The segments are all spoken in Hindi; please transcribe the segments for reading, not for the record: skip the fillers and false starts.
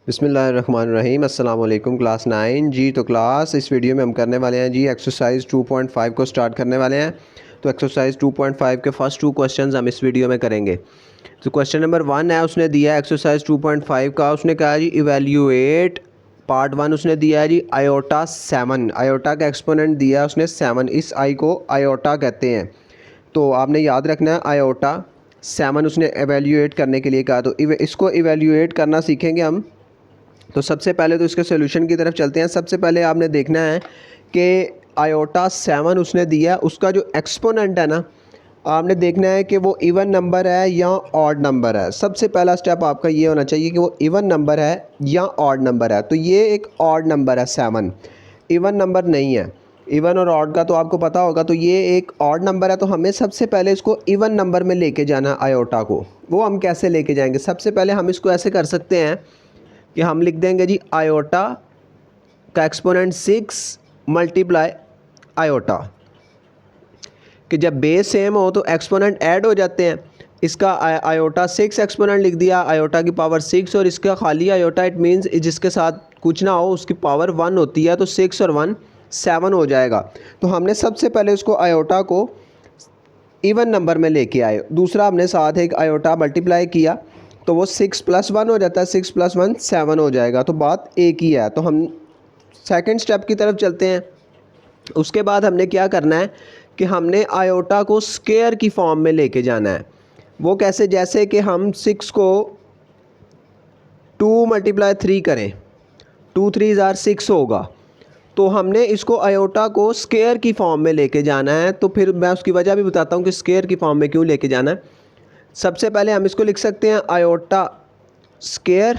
बिस्मिल्लाहिर्रहमानिर्रहीम अस्सलाम वालेकुम क्लास 9 जी। तो क्लास इस वीडियो में हम करने वाले हैं जी एक्सरसाइज 2.5 को स्टार्ट करने वाले हैं। तो एक्सरसाइज 2.5 के फर्स्ट 2 क्वेश्चंस हम इस वीडियो में करेंगे। तो क्वेश्चन नंबर 1 है, उसने दिया है एक्सरसाइज 2.5 का, उसने कहा जी इवेल्यूएट पार्ट 1 उसने दिया है जी आयोटा 7। आयोटा का एक्सपोनेंट दिया है उसने 7, इस आई को आयोटा कहते हैं। तो आपने याद रखना है आयोटा 7 उसने एवेल्यूएट करने के लिए कहा। तो इसको इवेल्यूएट करना सीखेंगे हम। तो सबसे पहले तो इसके सोल्यूशन की तरफ चलते हैं। सबसे पहले आपने देखना है कि आयोटा 7 उसने दिया, उसका जो एक्सपोनेंट है ना, आपने देखना है कि वो इवन नंबर है या ऑड नंबर है। सबसे पहला स्टेप आपका ये होना चाहिए कि वो इवन नंबर है या ऑड नंबर है। तो ये एक ऑड नंबर है 7, इवन नंबर नहीं है। इवन और ऑड का तो आपको पता होगा। तो ये एक ऑड नंबर है, तो हमें सबसे पहले इसको इवन नंबर में लेके जाना है आयोटा को। वो हम कैसे लेके जाएंगे? सबसे पहले हम इसको ऐसे कर सकते हैं कि हम लिख देंगे जी आयोटा का एक्सपोनेंट 6 मल्टीप्लाई आयोटा, कि जब बेस सेम हो तो एक्सपोनेंट ऐड हो जाते हैं। इसका आयोटा 6 एक्सपोनेंट लिख दिया, आयोटा की पावर 6, और इसका खाली आयोटा, इट मीन्स जिसके साथ कुछ ना हो उसकी पावर 1 होती है। तो 6 और 1 7 हो जाएगा। तो हमने सबसे पहले उसको आयोटा को इवन नंबर में लेके आए। दूसरा हमने साथ एक आयोटा मल्टीप्लाई किया तो वो 6 + 1 हो जाता है, 6 + 1 7 हो जाएगा। तो बात एक ही है। तो हम सेकंड स्टेप की तरफ चलते हैं। उसके बाद हमने क्या करना है कि हमने आयोटा को स्क्वायर की फॉर्म में लेके जाना है। वो कैसे? जैसे कि हम 6 को 2 × 3 करें, 2 3 = 6 होगा। तो हमने इसको आयोटा को स्क्वायर की फॉर्म में लेके जाना है। तो फिर मैं उसकी वजह भी बताता हूँ कि स्क्वायर की फॉर्म में क्यों लेके जाना है। सबसे पहले हम इसको लिख सकते हैं आयोटा स्क्वायर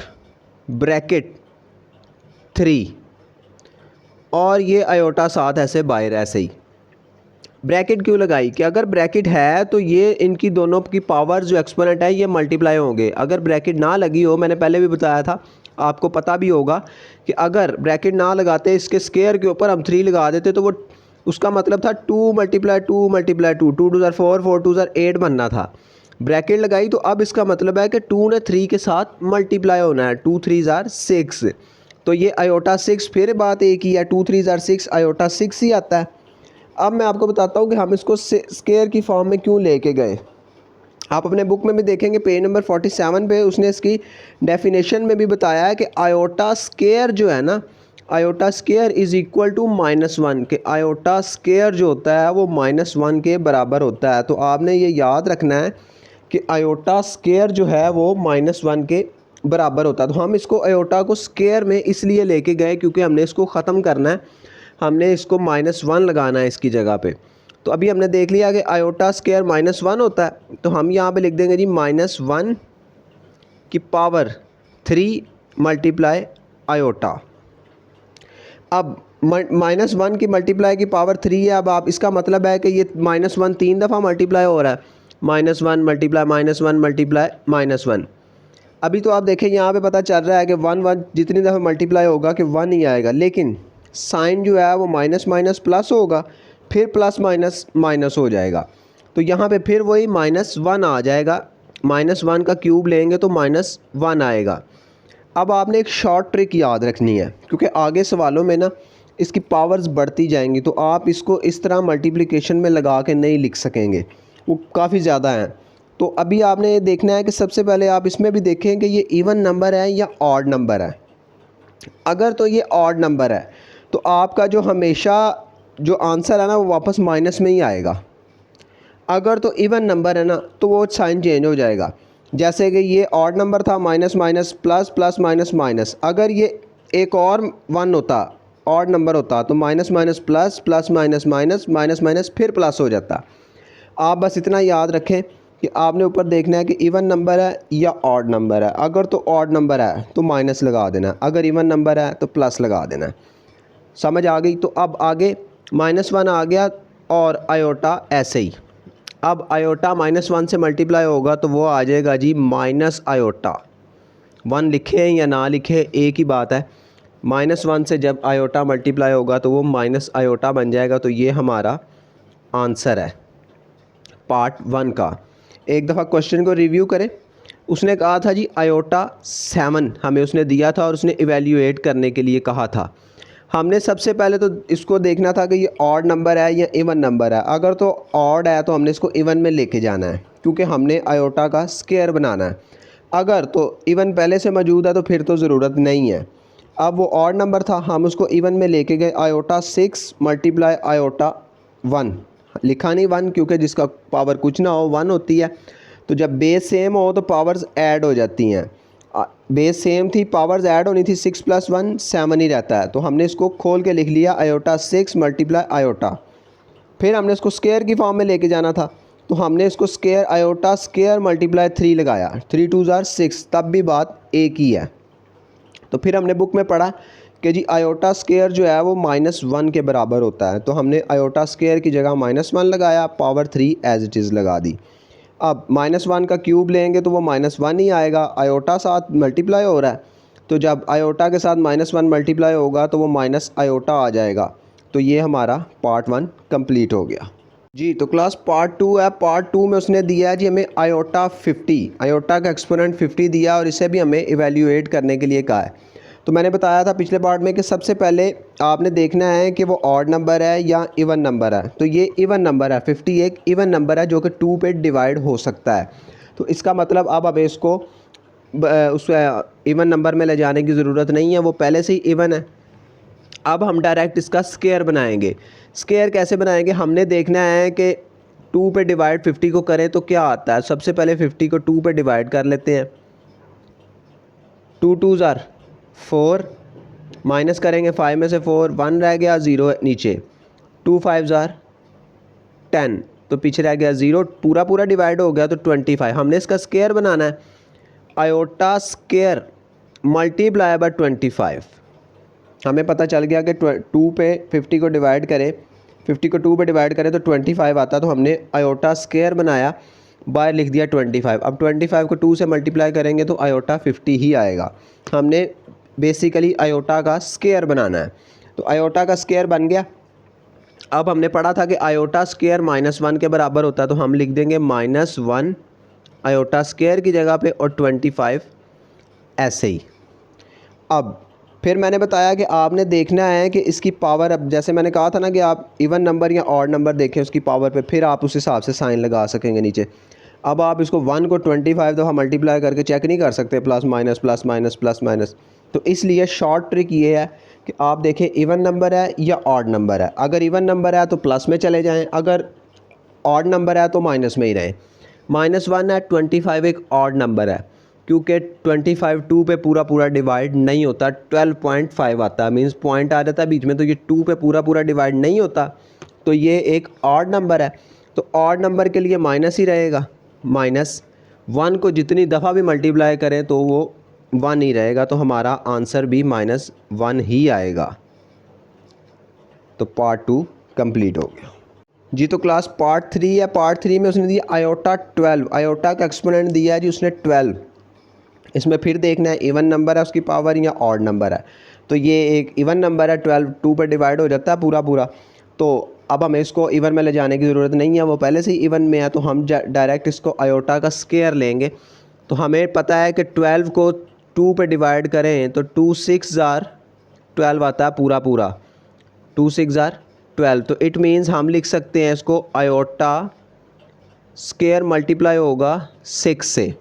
ब्रैकेट 3, और ये आयोटा साथ ऐसे बाहर ऐसे ही। ब्रैकेट क्यों लगाई? कि अगर ब्रैकेट है तो ये इनकी दोनों की पावर जो एक्सपोनेंट है ये मल्टीप्लाई होंगे। अगर ब्रैकेट ना लगी हो, मैंने पहले भी बताया था, आपको पता भी होगा कि अगर ब्रैकेट ना लगाते, इसके स्क्वायर के ऊपर हम 3 लगा देते, तो वो उसका मतलब था 2 × 2 × 2, 2 2 4, 4 2 8 बनना था। ब्रैकेट लगाई तो अब इसका मतलब है कि 2 ने 3 के साथ मल्टीप्लाई होना है, 2 3 = 6। तो ये आयोटा 6, फिर बात एक ही है, 2 3 = 6, आयोटा 6 ही आता है। अब मैं आपको बताता हूँ कि हम इसको स्क्वायर की फॉर्म में क्यों लेके गए। आप अपने बुक में भी देखेंगे पेज नंबर 47 पे उसने इसकी डेफिनेशन में भी बताया है कि आयोटा स्क्वायर जो है ना, iota square is equal to -1, के आयोटा स्क्वायर जो होता है वो -1 के बराबर होता है। तो आपने ये याद रखना है कि आयोटा स्क्वायर जो है वो -1 के बराबर होता है। तो हम इसको आयोटा को स्क्वायर में इसलिए लेके गए क्योंकि हमने इसको ख़त्म करना है, हमने इसको -1 लगाना है इसकी जगह पे। तो अभी हमने देख लिया कि आयोटा स्क्वायर -1 होता है। तो हम यहाँ पे लिख देंगे जी -1 की पावर 3 मल्टीप्लाई आयोटा। अब -1 की मल्टीप्लाई की पावर 3 है। अब आप इसका मतलब है कि ये -1 3 दफ़ा मल्टीप्लाई हो रहा है, -1 मल्टीप्लाई -1 मल्टीप्लाई -1। अभी तो आप देखें यहाँ पे पता चल रहा है कि 1 1 जितनी दफ़ा मल्टीप्लाई होगा कि 1 ही आएगा, लेकिन साइन जो है वो माइनस माइनस प्लस होगा, फिर प्लस माइनस माइनस हो जाएगा। तो यहाँ पे फिर वही -1 आ जाएगा। -1 का क्यूब लेंगे तो -1 आएगा। अब आपने एक शॉर्ट ट्रिक याद रखनी है, क्योंकि आगे सवालों में ना इसकी पावर्स बढ़ती जाएंगी, तो आप इसको इस तरह मल्टीप्लिकेशन में लगा के नहीं लिख सकेंगे, वो काफ़ी ज़्यादा हैं। तो अभी आपने ये देखना है कि सबसे पहले आप इसमें भी देखें कि ये इवन नंबर है या ऑड नंबर है। अगर तो ये ऑड नंबर है तो आपका जो हमेशा जो आंसर है ना वो वापस माइनस में ही आएगा। अगर तो इवन नंबर है ना तो वो साइन चेंज हो जाएगा। जैसे कि ये ऑड नंबर था, minus minus plus, plus minus minus. अगर ये एक और 1 होता, ऑड नंबर होता, तो minus minus plus, plus minus minus, minus minus फिर प्लस हो जाता। आप बस इतना याद रखें कि आपने ऊपर देखना है कि इवन नंबर है या ऑड नंबर है। अगर तो ऑड नंबर है तो माइनस लगा देना, अगर इवन नंबर है तो प्लस लगा देना। समझ आ गई? तो अब आगे -1 आ गया और आयोटा ऐसे ही। अब आयोटा -1 से मल्टीप्लाई होगा तो वो आ जाएगा जी माइनस आयोटा। 1 लिखें या ना लिखें एक ही बात है। -1 से जब आयोटा मल्टीप्लाई होगा तो वो माइनस आयोटा बन जाएगा। तो ये हमारा आंसर है पार्ट 1 का। एक दफ़ा क्वेश्चन को रिव्यू करें। उसने कहा था जी आयोटा 7 हमें उसने दिया था और उसने इवेल्यूएट करने के लिए कहा था। हमने सबसे पहले तो इसको देखना था कि ये ऑड नंबर है या इवन नंबर है। अगर तो ऑड है तो हमने इसको इवन में लेके जाना है क्योंकि हमने आयोटा का स्क्वायर बनाना है। अगर तो इवन पहले से मौजूद है तो फिर तो ज़रूरत नहीं है। अब वो ऑड नंबर था, हम उसको इवन में लेके गए। आयोटा 6 मल्टीप्लाई आयोटा 1, लिखा नहीं 1 क्योंकि जिसका पावर कुछ ना हो 1 होती है। तो जब बेस सेम हो तो पावर्स ऐड हो जाती हैं। बेस सेम थी, पावर्स ऐड होनी थी, 6 + 1 7 ही रहता है। तो हमने इसको खोल के लिख लिया आयोटा 6 मल्टीप्लाई आयोटा। फिर हमने इसको स्क्वायर की फॉर्म में लेके जाना था, तो हमने इसको स्क्वायर आयोटा स्क्वायर मल्टीप्लाई 3 लगाया, 3 2 = 6, तब भी बात एक ही है। तो फिर हमने बुक में पढ़ा कि जी आयोटा स्क्वायर जो है वो -1 के बराबर होता है। तो हमने आयोटा स्क्वायर की जगह -1 लगाया, पावर 3 एज इट इज़ लगा दी। अब -1 का क्यूब लेंगे तो वो -1 ही आएगा। आयोटा साथ मल्टीप्लाई हो रहा है, तो जब आयोटा के साथ -1 मल्टीप्लाई होगा तो वो माइनस आयोटा आ जाएगा। तो ये हमारा पार्ट 1 कंप्लीट हो गया जी। तो क्लास पार्ट 2 है। पार्ट 2 में उसने दिया है जी हमें आयोटा 50, आयोटा का एक्सपोनेंट 50 दिया और इसे भी हमें इवेल्यूएट करने के लिए कहा है। तो मैंने बताया था पिछले पार्ट में कि सबसे पहले आपने देखना है कि वो ऑड नंबर है या इवन नंबर है। तो ये इवन नंबर है, 50 एक इवन नंबर है जो कि 2 पे डिवाइड हो सकता है। तो इसका मतलब अब इसको उस इवन नंबर में ले जाने की ज़रूरत नहीं है, वो पहले से ही इवन है। अब हम डायरेक्ट इसका स्क्वायर बनाएंगे। स्क्वायर कैसे बनाएंगे, हमने देखना है कि 2 पे डिवाइड 50 को करें तो क्या आता है। सबसे पहले 50 को 2 पे डिवाइड कर लेते हैं। 2 2 = 4, माइनस करेंगे 5 में से 4, 1 रह गया, 0 नीचे। 2 5 = 10, तो पीछे रह गया 0, पूरा पूरा डिवाइड हो गया तो 25। हमने इसका स्क्वायर बनाना है, आयोटा स्क्वायर मल्टीप्लाई बाय 25। हमें पता चल गया कि 2 पे 50 को डिवाइड करें, 50 को 2 पे डिवाइड करें तो 25 आता। तो हमने आयोटा स्क्वायर बनाया, बाय लिख दिया 25। अब 25 को 2 से मल्टीप्लाई करेंगे तो आयोटा 50 ही आएगा। हमने बेसिकली आयोटा का स्क्वायर बनाना है, तो आयोटा का स्क्वायर बन गया। अब हमने पढ़ा था कि आयोटा स्क्वायर -1 के बराबर होता है, तो हम लिख देंगे -1 आयोटा स्क्वायर की जगह पे और 25 ऐसे ही। अब फिर मैंने बताया कि आपने देखना है कि इसकी पावर, अब जैसे मैंने कहा था ना कि आप इवन नंबर या ऑड नंबर देखें उसकी पावर पे, फिर आप उस हिसाब से साइन लगा सकेंगे नीचे। अब आप इसको 1 को 25 दफ़ा मल्टीप्लाई करके चेक नहीं कर सकते, plus minus plus minus plus minus. तो इसलिए शॉर्ट ट्रिक ये है कि आप देखें इवन नंबर है या ऑड नंबर है। अगर इवन नंबर है तो प्लस में चले जाएँ, अगर ऑड नंबर है तो माइनस में ही रहें। -1 है, 25 एक ऑड नंबर है क्योंकि 25 2 पे पूरा पूरा डिवाइड नहीं होता, 12.5 आता है, मींस पॉइंट आ जाता है बीच में, तो ये 2 पे पूरा पूरा डिवाइड नहीं होता, तो ये एक ऑड नंबर है। तो ऑड नंबर के लिए माइनस ही रहेगा। -1 को जितनी दफ़ा भी मल्टीप्लाई करें तो वो 1 ही रहेगा, तो हमारा आंसर भी -1 ही आएगा। तो पार्ट 2 कंप्लीट हो गया जी। तो क्लास पार्ट 3 है। पार्ट 3 में उसने दिया आयोटा 12, आयोटा का एक्सपोनेंट दिया है जी उसने 12। इसमें फिर देखना है इवन नंबर है उसकी पावर या ऑड नंबर है। तो ये एक इवन नंबर है, 12 2 पर डिवाइड हो जाता है पूरा पूरा। तो अब हमें इसको इवन में ले जाने की ज़रूरत नहीं है, वो पहले से ही इवन में है। तो हम डायरेक्ट इसको आयोटा का स्क्वायर लेंगे। तो हमें पता है कि 12 को 2 पे डिवाइड करें तो 2 6 = 12 आता है पूरा पूरा, 2 6 = 12। तो इट मीन्स हम लिख सकते हैं इसको आयोटा स्क्वायर मल्टीप्लाई होगा 6 से,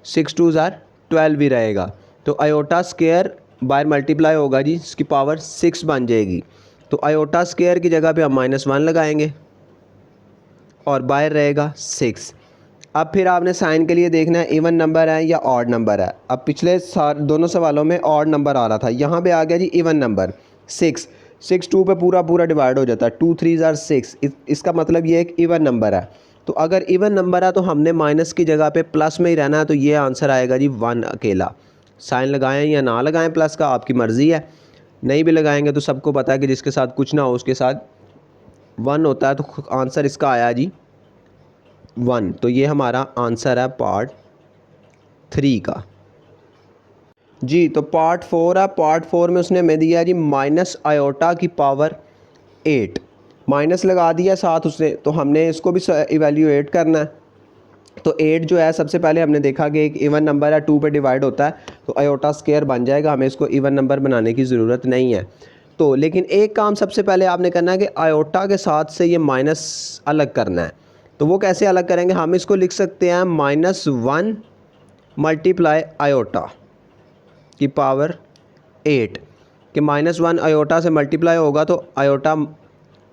6 2 = 12 ही रहेगा। तो आयोटा स्क्वायर बाय मल्टीप्लाई होगा जी, इसकी पावर 6 बन जाएगी। तो आयोटा स्क्वायर की जगह पे हम -1 लगाएंगे और बाहर रहेगा 6। अब फिर आपने साइन के लिए देखना है इवन नंबर है या ऑड नंबर है। अब पिछले दोनों सवालों में ऑड नंबर आ रहा था, यहाँ पे आ गया जी इवन नंबर 6। 6 2 पे पूरा पूरा डिवाइड हो जाता है, 2 3 = 6। इसका मतलब ये एक इवन नंबर है। तो अगर इवन नंबर है तो हमने माइनस की जगह पे प्लस में ही रहना है। तो ये आंसर आएगा जी 1 अकेला। साइन लगाएं या ना लगाएं प्लस का, आपकी मर्ज़ी है। नहीं भी लगाएंगे तो सबको पता है कि जिसके साथ कुछ ना हो उसके साथ 1 होता है। तो आंसर इसका आया जी 1। तो ये हमारा आंसर है पार्ट 3 का जी। तो पार्ट 4 है। पार्ट 4 में उसने हमें दिया जी माइनस आयोटा की पावर 8, माइनस लगा दिया साथ उसने। तो हमने इसको भी इवेल्यूएट करना है। तो 8 जो है सबसे पहले हमने देखा कि एक इवन नंबर है, 2 पे डिवाइड होता है तो आयोटा स्क्वायर बन जाएगा, हमें इसको इवन नंबर बनाने की ज़रूरत नहीं है। तो लेकिन एक काम सबसे पहले आपने करना है कि आयोटा के साथ से ये माइनस अलग करना है। तो वो कैसे अलग करेंगे, हम इसको लिख सकते हैं -1 मल्टीप्लाई आयोटा की पावर 8 कि -1 आयोटा से मल्टीप्लाई होगा तो आयोटा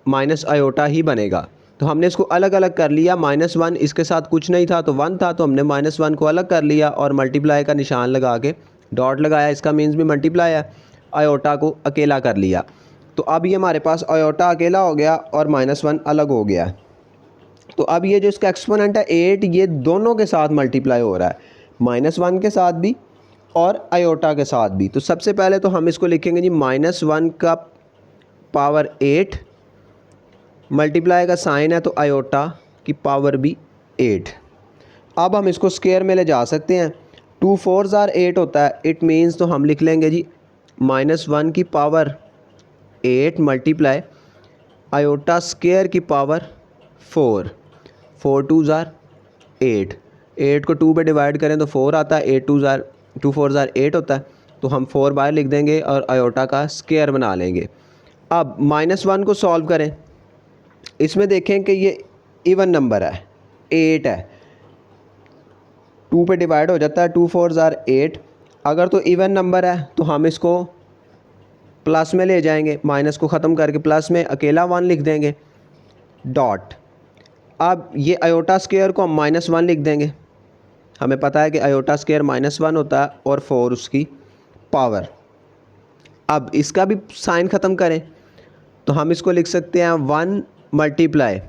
माइनस आयोटा ही बनेगा। तो हमने इसको अलग अलग कर लिया, -1 इसके साथ कुछ नहीं था तो 1 था, तो हमने -1 को अलग कर लिया और मल्टीप्लाई का निशान लगा के डॉट लगाया, इसका मीन्स भी मल्टीप्लाई है। आयोटा को अकेला कर लिया, तो अब ये हमारे पास आयोटा अकेला हो गया और -1 अलग हो गया। तो अब ये जो इसका एक्सपोनेंट है 8, ये दोनों के साथ मल्टीप्लाई हो रहा है, -1 के साथ भी और आयोटा के साथ भी। तो सबसे पहले तो हम इसको लिखेंगे जी -1 का पावर 8 मल्टीप्लाई का साइन है तो आयोटा की पावर भी 8। अब हम इसको स्क्वायर में ले जा सकते हैं, 2 4 8 होता है, इट मीन्स तो हम लिख लेंगे जी -1 की पावर 8 मल्टीप्लाई आयोटा स्क्वायर की पावर 4, 4 2 8, 8 को 2 पे डिवाइड करें तो 4 आता है, 2 4 8 होता है, तो हम 4 बाहर लिख देंगे और आयोटा का स्क्वायर बना लेंगे। अब -1 को सॉल्व करें, इसमें देखें कि ये इवन नंबर है, 8 है, 2 पे डिवाइड हो जाता है, 2 4 8। अगर तो इवन नंबर है तो हम इसको प्लस में ले जाएंगे, माइनस को ख़त्म करके प्लस में अकेला 1 लिख देंगे डॉट। अब ये आयोटा स्क्वायर को हम -1 लिख देंगे, हमें पता है कि आयोटा स्क्वायर -1 होता है और 4 उसकी पावर। अब इसका भी साइन ख़त्म करें तो हम इसको लिख सकते हैं 1 मल्टीप्लाई,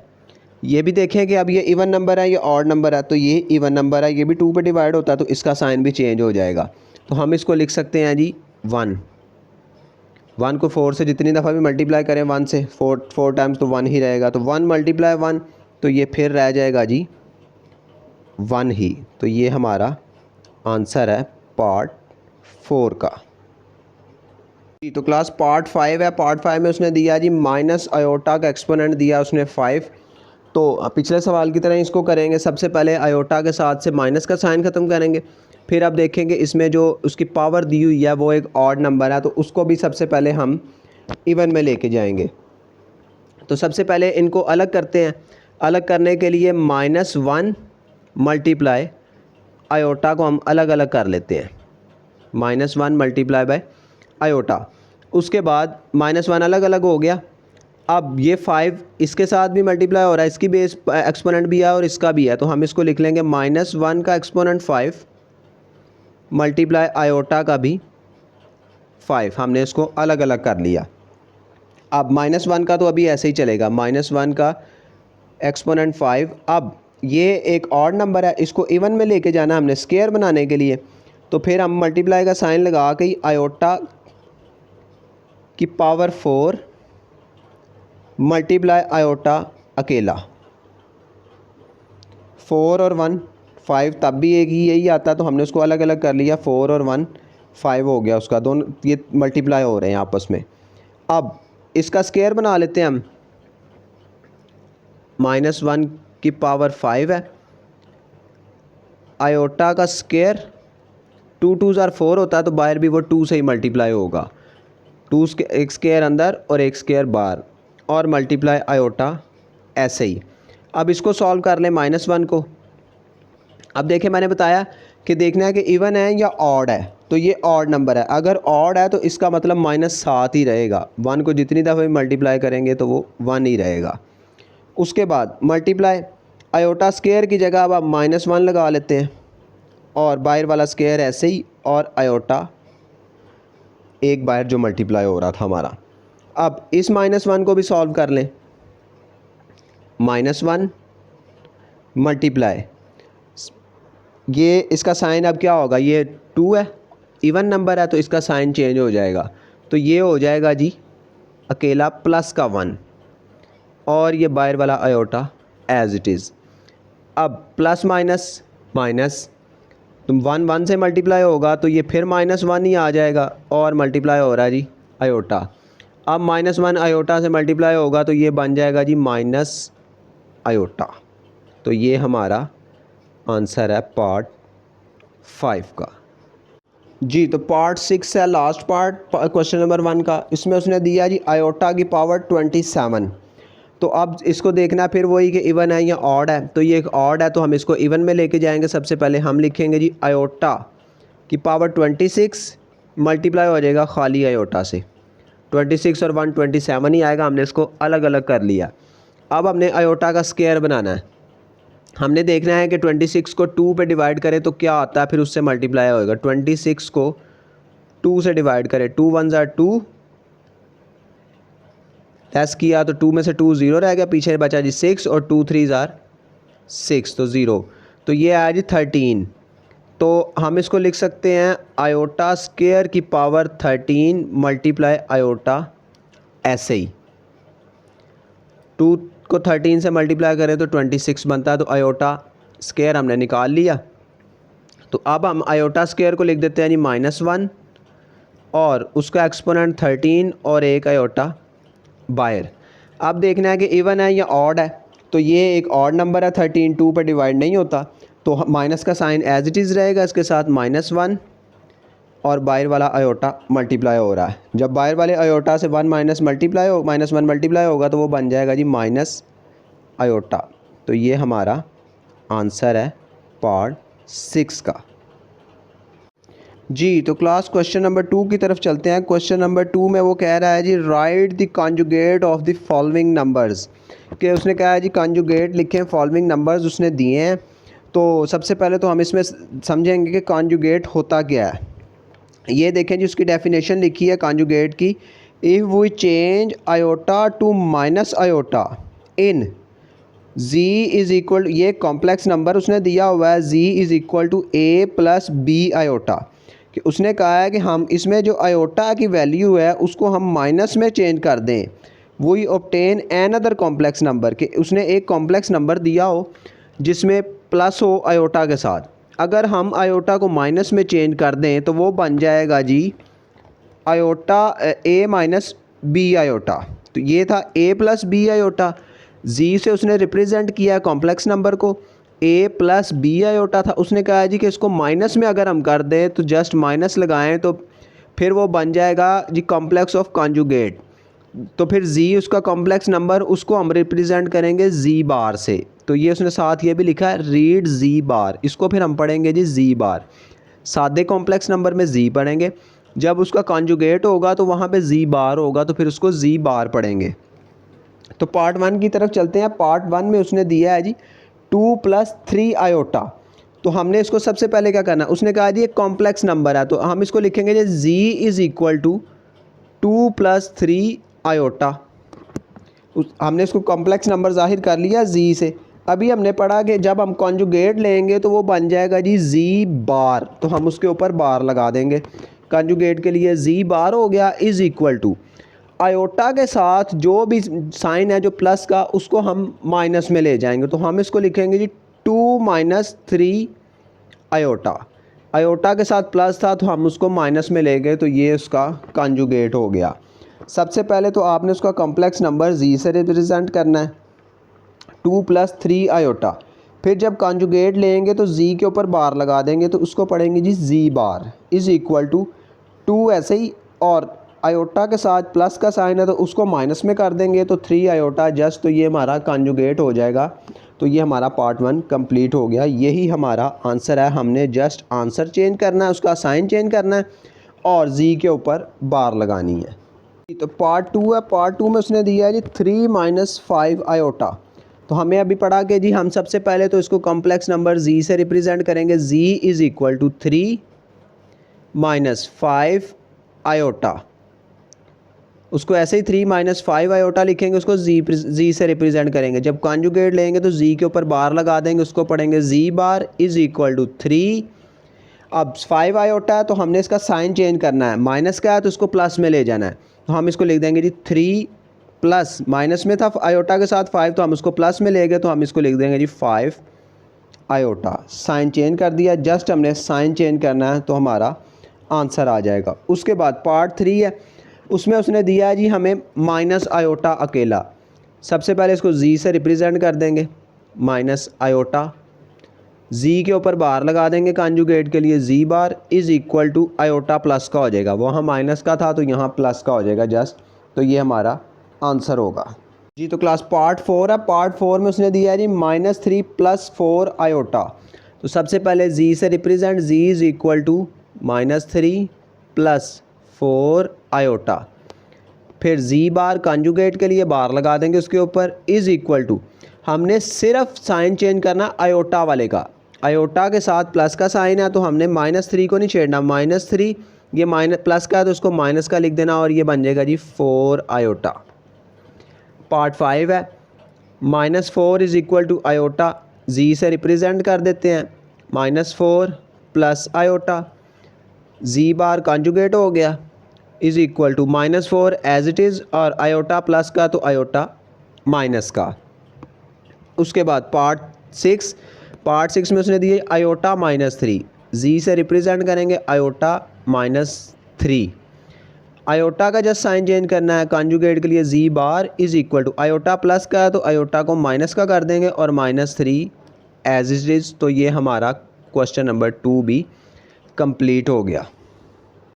ये भी देखें कि अब ये इवन नंबर है, ये ऑड नंबर है, तो ये इवन नंबर है, ये भी 2 पे डिवाइड होता है तो इसका साइन भी चेंज हो जाएगा। तो हम इसको लिख सकते हैं जी 1 को 4 से जितनी दफ़ा भी मल्टीप्लाई करें 1 से, 4 टाइम्स तो 1 ही रहेगा, तो 1 मल्टीप्लाई 1 तो ये फिर रह जाएगा जी 1 ही। तो ये हमारा आंसर है पार्ट 4 का। तो क्लास पार्ट 5 है, पार्ट 5 में उसने दिया जी माइनस आयोटा का एक्सपोनेंट दिया उसने 5। तो पिछले सवाल की तरह इसको करेंगे, सबसे पहले आयोटा के साथ से माइनस का साइन ख़त्म करेंगे, फिर अब देखेंगे इसमें जो उसकी पावर दी हुई है वो एक ऑड नंबर है तो उसको भी सबसे पहले हम इवन में लेके जाएंगे। तो सबसे पहले इनको अलग करते हैं, अलग करने के लिए -1 मल्टीप्लाई आयोटा को हम अलग अलग कर लेते हैं, -1 मल्टीप्लाई बाय आयोटा। उसके बाद -1 अलग अलग हो गया, अब ये 5 इसके साथ भी मल्टीप्लाई हो रहा है, इसकी बेस एक्सपोनेंट भी है और इसका भी है, तो हम इसको लिख लेंगे -1 का एक्सपोनेंट 5 मल्टीप्लाई आयोटा का भी 5। हमने इसको अलग अलग कर लिया। अब -1 का तो अभी ऐसे ही चलेगा, -1 का एक्सपोनेंट 5। अब ये एक ऑड नंबर है, इसको इवन में लेके जाना हमने स्क्वायर बनाने के लिए, तो फिर हम मल्टीप्लाई का साइन लगा के आयोटा की पावर 4 मल्टीप्लाई आयोटा अकेला, 4 और 1 5 तब भी एक ही यही आता, तो हमने उसको अलग अलग कर लिया, 4 और 1 5 हो गया उसका, दोनों ये मल्टीप्लाई हो रहे हैं आपस में। अब इसका स्क्वायर बना लेते हैं हम, -1 की पावर 5 है, आयोटा का स्क्वायर 2 2 4 होता है तो बाहर भी वो 2 से ही मल्टीप्लाई होगा, 2 एक स्क्वायर अंदर और एक स्क्वायर बाहर और मल्टीप्लाई आयोटा ऐसे ही। अब इसको सॉल्व कर लें -1 को। अब देखें मैंने बताया कि देखना है कि इवन है या ऑड है, तो ये ऑड नंबर है, अगर ऑड है तो इसका मतलब -7 ही रहेगा, 1 को जितनी दफ़ा भी मल्टीप्लाई करेंगे तो वो 1 ही रहेगा। उसके बाद मल्टीप्लाई आयोटा स्क्वायर की जगह अब आप -1 लगा लेते हैं और बाहर वाला स्क्वायर ऐसे ही और आयोटा एक बाहर जो मल्टीप्लाई हो रहा था हमारा। अब इस -1 को भी सॉल्व कर लें, -1 मल्टीप्लाई, ये इसका साइन अब क्या होगा, ये 2 है, इवन नंबर है तो इसका साइन चेंज हो जाएगा, तो ये हो जाएगा जी अकेला प्लस का 1 और ये बाहर वाला आयोटा एज इट इज़। अब प्लस माइनस माइनस, तो 1 1 से मल्टीप्लाई होगा तो ये फिर -1 ही आ जाएगा और मल्टीप्लाई हो रहा है जी आयोटा। अब -1 आयोटा से मल्टीप्लाई होगा तो ये बन जाएगा जी माइनस आयोटा। तो ये हमारा आंसर है पार्ट 5 का। जी तो पार्ट 6 है लास्ट पार्ट क्वेश्चन नंबर 1 का। इसमें उसने दिया जी आयोटा की पावर 27। तो अब इसको देखना फिर वही कि इवन है या ऑड है। तो ये एक ऑड है तो हम इसको इवन में लेके जाएंगे। सबसे पहले हम लिखेंगे जी आयोटा की पावर 26 मल्टीप्लाई हो जाएगा खाली आयोटा से। 26 और 1 27 ही आएगा। हमने इसको अलग अलग कर लिया। अब हमने आयोटा का स्क्वायर बनाना है। हमने देखना है कि 26 को 2 पे डिवाइड करें तो क्या आता है, फिर उससे मल्टीप्लाई होएगा। 26 को 2 से डिवाइड करें, 2 1 ज़ा 2, लेस किया तो 2 में से 2 0 रह गया, पीछे बचा जी 6 और 2 3 ज़ार 6 तो 0। तो ये आया जी 13। तो हम इसको लिख सकते हैं आयोटा स्क्वायर की पावर 13 मल्टीप्लाई आयोटा ऐसे ही। 2 को 13 से मल्टीप्लाई करें तो 26 बनता है। तो आयोटा स्क्वायर हमने निकाल लिया। तो अब हम आयोटा स्क्वायर को लिख देते हैं जी -1 और उसका एक्सपोनेंट 13 और एक आयोटा बाहर। अब देखना है कि इवन है या ऑड है। तो ये एक ऑड नंबर है, 13 2 पर डिवाइड नहीं होता। तो माइनस का साइन एज इट इज़ रहेगा, इसके साथ -1 और बाहर वाला आयोटा मल्टीप्लाई हो रहा है। जब बाहर वाले आयोटा से -1 मल्टीप्लाई होगा तो वो बन जाएगा जी माइनस आयोटा। तो ये हमारा आंसर है पार्ट 6 का। जी तो क्लास क्वेश्चन नंबर 2 की तरफ चलते हैं। क्वेश्चन नंबर 2 में वो कह रहा है जी write the conjugate of the following numbers. कि उसने कहा है जी कॉन्जुगेट लिखें फॉलोइंग नंबर्स उसने दिए हैं। तो सबसे पहले तो हम इसमें समझेंगे कि कॉन्जुगेट होता क्या है। ये देखें जी उसकी डेफिनेशन लिखी है कॉन्जुगेट की। If we change iota to minus iota in z is equal, ये कॉम्प्लेक्स नंबर उसने दिया हुआ है, z is equal to a plus b iota. कि उसने कहा है कि हम इसमें जो आयोटा की वैल्यू है उसको हम माइनस में चेंज कर दें। We obtain another complex number. कि उसने एक कॉम्प्लेक्स नंबर दिया हो जिसमें प्लस हो आयोटा के साथ। अगर हम आयोटा को माइनस में चेंज कर दें तो वो बन जाएगा z iota a minus b iota. तो ये था a plus b iota. Z से उसने रिप्रेजेंट किया कॉम्प्लेक्स नंबर को। a प्लस बी आयोटा था। उसने कहा जी कि इसको माइनस में अगर हम कर दें तो जस्ट माइनस लगाएं तो फिर वो बन जाएगा जी कॉम्प्लेक्स ऑफ कॉन्जुगेट। तो फिर z उसका कॉम्प्लेक्स नंबर, उसको हम रिप्रेजेंट करेंगे z बार से। तो ये उसने साथ ये भी लिखा है रीड z बार। इसको फिर हम पढ़ेंगे जी z बार। सादे कॉम्प्लेक्स नंबर में z पढ़ेंगे, जब उसका कॉन्जुगेट होगा तो वहाँ पे z बार होगा तो फिर उसको z बार पढ़ेंगे। तो पार्ट 1 की तरफ चलते हैं। पार्ट 1 में उसने दिया है जी 2 + 3 आयोटा। तो हमने इसको सबसे पहले क्या करना है, उसने कहा जी एक कॉम्प्लेक्स नंबर है तो हम इसको लिखेंगे z z is equal to 2 + 3 iota. हमने इसको कॉम्प्लेक्स नंबर ज़ाहिर कर लिया z से। अभी हमने पढ़ा कि जब हम कॉन्जुगेट लेंगे तो वो बन जाएगा जी z बार। तो हम उसके ऊपर बार लगा देंगे। कॉन्जुगेट के लिए z बार हो गया इज़ इक्वल टू आयोटा के साथ जो भी साइन है जो प्लस का उसको हम माइनस में ले जाएंगे। तो हम इसको लिखेंगे जी 2 - 3 आयोटा। आयोटा के साथ प्लस था तो हम उसको माइनस में ले गए तो ये उसका कॉन्जुगेट हो गया। सबसे पहले तो आपने उसका कॉम्प्लेक्स नंबर z से रिप्रेजेंट करना है 2 + 3 आयोटा। फिर जब कॉन्जुगेट लेंगे तो z के ऊपर बार लगा देंगे तो उसको पढ़ेंगे जी z bar is equal to 2 ऐसे ही, और आयोटा के साथ प्लस का साइन है तो उसको माइनस में कर देंगे तो 3 आयोटा जस्ट। तो ये हमारा कॉन्जुगेट हो जाएगा। तो ये हमारा पार्ट 1 कंप्लीट हो गया। यही हमारा आंसर है। हमने जस्ट आंसर चेंज करना है, उसका साइन चेंज करना है और z के ऊपर बार लगानी है। तो पार्ट 2 है। पार्ट 2 में उसने दिया है जी 3 - 5 आयोटा। तो हमें अभी पढ़ा कि जी हम सबसे पहले तो इसको कॉम्प्लेक्स नंबर z से रिप्रेजेंट करेंगे। z is equal to 3 - 5 iota. उसको ऐसे ही 3 - 5 आयोटा लिखेंगे, उसको z से रिप्रेजेंट करेंगे। जब कॉन्जुगेट लेंगे तो z के ऊपर बार लगा देंगे, उसको पढ़ेंगे z bar is equal to 3। अब 5 आयोटा है तो हमने इसका साइन चेंज करना है। माइनस का है तो उसको प्लस में ले जाना है। तो हम इसको लिख देंगे जी 3 प्लस, माइनस में था आयोटा के साथ 5 तो हम उसको प्लस में ले गए तो हम इसको लिख देंगे जी 5 आयोटा। साइन चेंज कर दिया, जस्ट हमने साइन चेंज करना है तो हमारा आंसर आ जाएगा। उसके बाद पार्ट 3 है। उसमें उसने दिया है जी हमें माइनस आयोटा अकेला। सबसे पहले इसको z से रिप्रेजेंट कर देंगे माइनस आयोटा। जी के ऊपर बार लगा देंगे कॉन्जुगेट के लिए, z bar is equal to iota plus का हो जाएगा, वहाँ माइनस का था तो यहाँ प्लस का हो जाएगा जस्ट, तो ये हमारा आंसर होगा जी। तो क्लास पार्ट 4 है, पार्ट 4 में उसने दिया है जी -3 + 4 आयोटा। तो सबसे पहले जी से represent, z is equal to -3 + 4 iota, फिर जी बार कॉन्जुगेट के लिए बार लगा देंगे उसके ऊपर, इज़ इक्वल टू, हमने सिर्फ साइन चेंज करना आयोटा वाले का, आयोटा के साथ प्लस का साइन है तो हमने -3 को नहीं छेड़ना, -3 ये माइनस प्लस का है तो उसको माइनस का लिख देना और ये बन जाएगा जी 4 आयोटा। पार्ट 5 है, -4 is equal to iota, z से रिप्रेजेंट कर देते हैं, -4 + आयोटा, जी बार कॉन्जुगेट हो गया is equal to -4 as it is और आयोटा प्लस का तो आयोटा माइनस का। उसके बाद पार्ट 6 में उसने दिए आयोटा -3, जी से रिप्रेजेंट करेंगे आयोटा -3, आयोटा का जस्ट साइन चेंज करना है कॉन्जुगेट के लिए, z bar is equal to iota plus का है तो आयोटा को माइनस का कर देंगे और -3 एज इट इज़, तो ये हमारा क्वेश्चन नंबर 2 भी कंप्लीट हो गया।